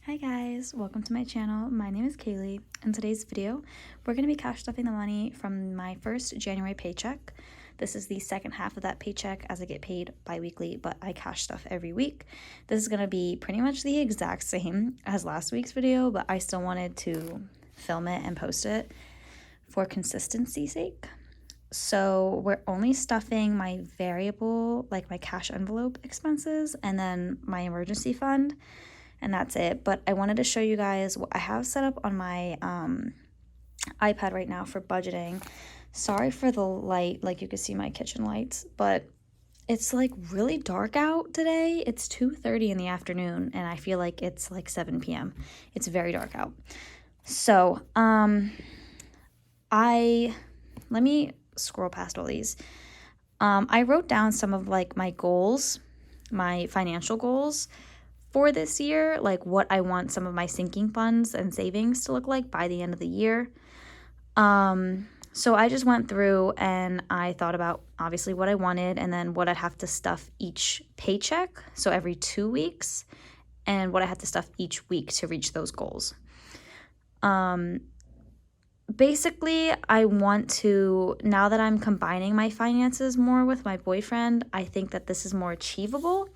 Hi guys, welcome to my channel. My name is Kayli. In today's video, we're going to be cash stuffing the money from my first January paycheck. This is the second half of that paycheck as I get paid bi-weekly, but I cash stuff every week. This is going to be pretty much the exact same as last week's video, but I still wanted to film it and post it for consistency's sake. So we're only stuffing my variable, like my cash envelope expenses, and then my emergency fund. And that's it. But I wanted to show you guys what I have set up on my iPad right now for budgeting. Sorry for the light, like you can see my kitchen lights, but it's like really dark out today. It's 2:30 in the afternoon and I feel like it's like 7 p.m. It's very dark out. So let me scroll past all these. I wrote down some of like my goals, my financial goals for this year, like what I want some of my sinking funds and savings to look like by the end of the year. So I just went through and I thought about obviously what I wanted and then what I'd have to stuff each paycheck, so every 2 weeks, and what I had to stuff each week to reach those goals. Basically, I want to, now that I'm combining my finances more with my boyfriend, I think that this is more achievable.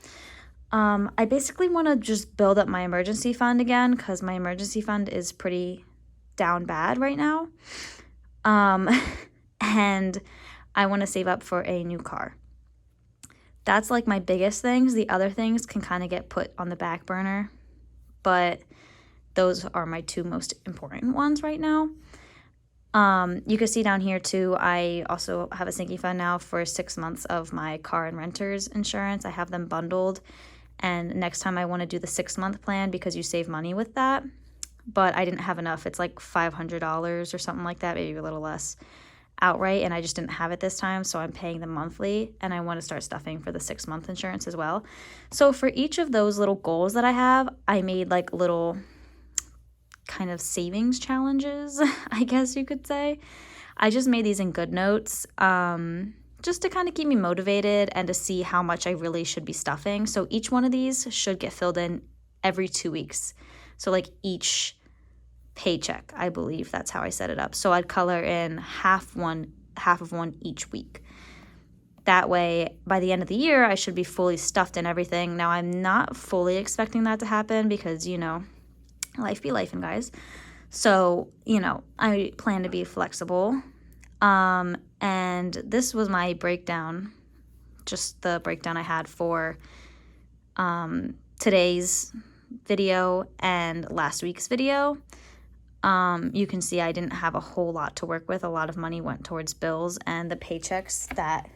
I basically want to just build up my emergency fund again because my emergency fund is pretty down bad right now. And I want to save up for a new car. That's like my biggest things. The other things can kind of get put on the back burner, but those are my two most important ones right now. You can see down here too, I also have a sinking fund now for 6 months of my car and renter's insurance. I have them bundled. And next time I want to do the 6-month plan because you save money with that. But I didn't have enough. It's like $500 or something like that, maybe a little less outright. And I just didn't have it this time. So I'm paying them monthly. And I want to start stuffing for the 6-month insurance as well. So for each of those little goals that I have, I made like little kind of savings challenges, I guess you could say. I just made these in GoodNotes. Just to kind of keep me motivated and to see how much I really should be stuffing. So each one of these should get filled in every 2 weeks. So like each paycheck, I believe that's how I set it up. So I'd color in half of one each week. That way, by the end of the year, I should be fully stuffed in everything. Now, I'm not fully expecting that to happen because, you know, life be lifing, guys. So, you know, I plan to be flexible. And this was my breakdown, just the breakdown I had for today's video and last week's video. You can see I didn't have a whole lot to work with. A lot of money went towards bills, and the paychecks that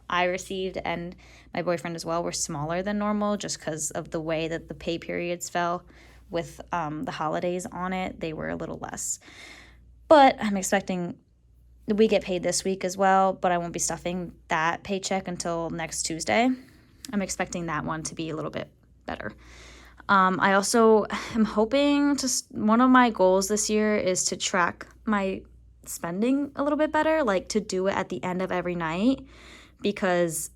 I received and my boyfriend as well were smaller than normal just because of the way that the pay periods fell with the holidays on it. They were a little less. But I'm expecting we get paid this week as well, but I won't be stuffing that paycheck until next Tuesday. I'm expecting that one to be a little bit better. I also am hoping one of my goals this year is to track my spending a little bit better, like to do it at the end of every night, because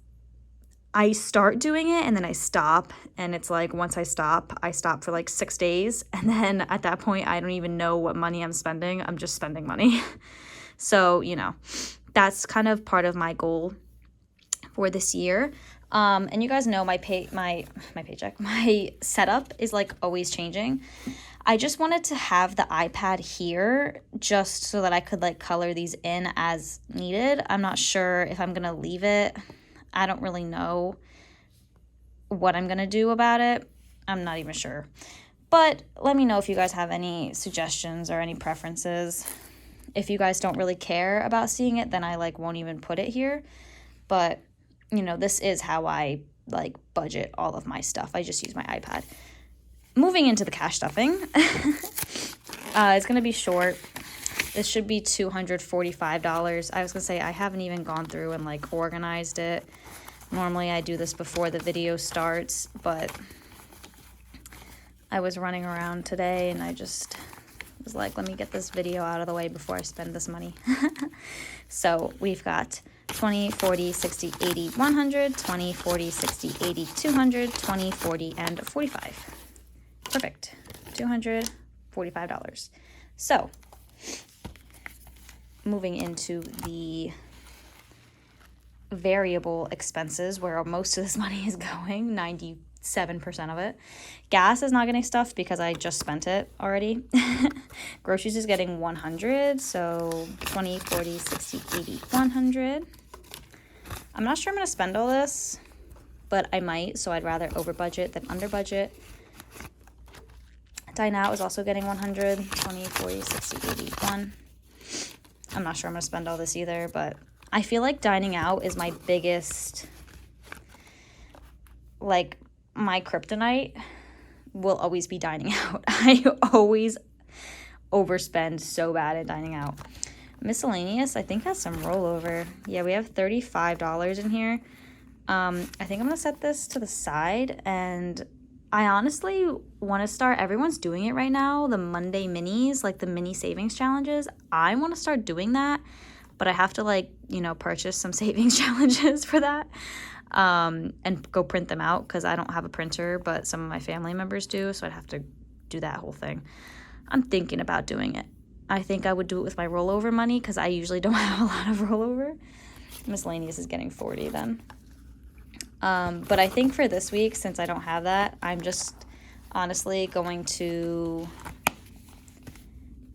I start doing it and then I stop, and it's like once I stop for like 6 days, and then at that point I don't even know what money I'm spending. I'm just spending money. So, you know, that's kind of part of my goal for this year. And you guys know my paycheck, my setup is like always changing. I just wanted to have the iPad here just so that I could like color these in as needed. I'm not sure if I'm going to leave it. I don't really know what I'm going to do about it. I'm not even sure. But let me know if you guys have any suggestions or any preferences. If you guys don't really care about seeing it, then I like won't even put it here. But, you know, this is how I like budget all of my stuff. I just use my iPad. Moving into the cash stuffing. It's going to be short. This should be $245. I was going to say I haven't even gone through and like organized it. Normally I do this before the video starts, but I was running around today and I just was like, let me get this video out of the way before I spend this money. So we've got 20, 40, 60, 80, 100, 20, 40, 60, 80, 200, 20, 40, and 45. Perfect. $245. So, moving into the variable expenses where most of this money is going, 97% of it. Gas is not getting stuffed because I just spent it already. Groceries is getting 100, so 20, 40, 60, 80, 100. I'm not sure I'm going to spend all this, but I might, so I'd rather over budget than under budget. Dine Out is also getting 100, 20, 40, 60, 80, 1. I'm not sure I'm going to spend all this either, but I feel like dining out is my biggest, like, my kryptonite will always be dining out. I always overspend so bad at dining out. Miscellaneous, I think, has some rollover. Yeah, we have $35 in here. I think I'm going to set this to the side, and I honestly want to start, everyone's doing it right now, the Monday minis, like the mini savings challenges. I want to start doing that, but I have to, like, you know, purchase some savings challenges for that, and go print them out because I don't have a printer, but some of my family members do, so I'd have to do that whole thing. I'm thinking about doing it. I think I would do it with my rollover money because I usually don't have a lot of rollover. Miscellaneous is getting 40 then. But I think for this week, since I don't have that, I'm just honestly going to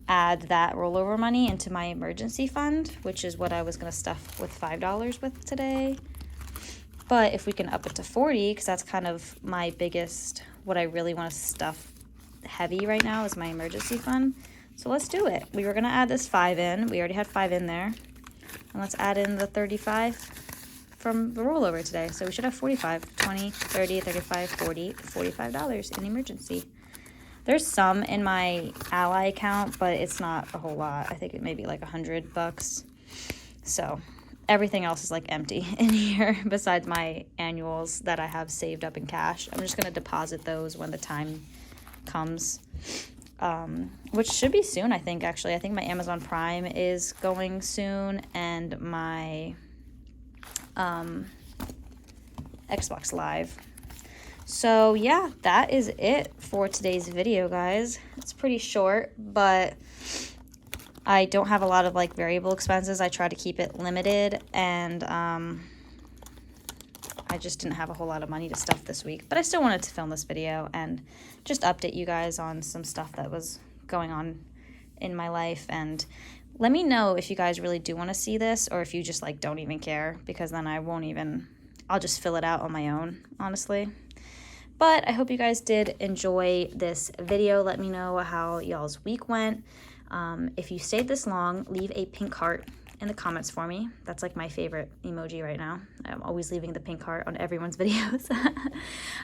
add that rollover money into my emergency fund, which is what I was going to stuff with $5 with today. But if we can up it to 40, because that's kind of my biggest, what I really want to stuff heavy right now is my emergency fund. So let's do it. We were going to add this 5 in. We already had 5 in there. And let's add in the 35 from the rollover today. So we should have 45, 20, 30, 35, 40, $45 in emergency. There's some in my Ally account, but it's not a whole lot. I think it may be like $100. So everything else is like empty in here besides my annuals that I have saved up in cash. I'm just going to deposit those when the time comes, which should be soon, I think, actually. I think my Amazon Prime is going soon, and my Xbox Live. So yeah, that is it for today's video, guys. It's pretty short, but I don't have a lot of like variable expenses. I try to keep it limited, and I just didn't have a whole lot of money to stuff this week, but I still wanted to film this video and just update you guys on some stuff that was going on in my life. And let me know if you guys really do want to see this, or if you just like don't even care, because then I'll just fill it out on my own, honestly. But I hope you guys did enjoy this video. Let me know how y'all's week went. If you stayed this long, leave a pink heart in the comments for me. That's like my favorite emoji right now. I'm always leaving the pink heart on everyone's videos.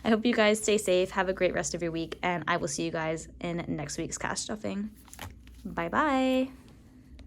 I hope you guys stay safe. Have a great rest of your week, and I will see you guys in next week's cash stuffing. Bye-bye.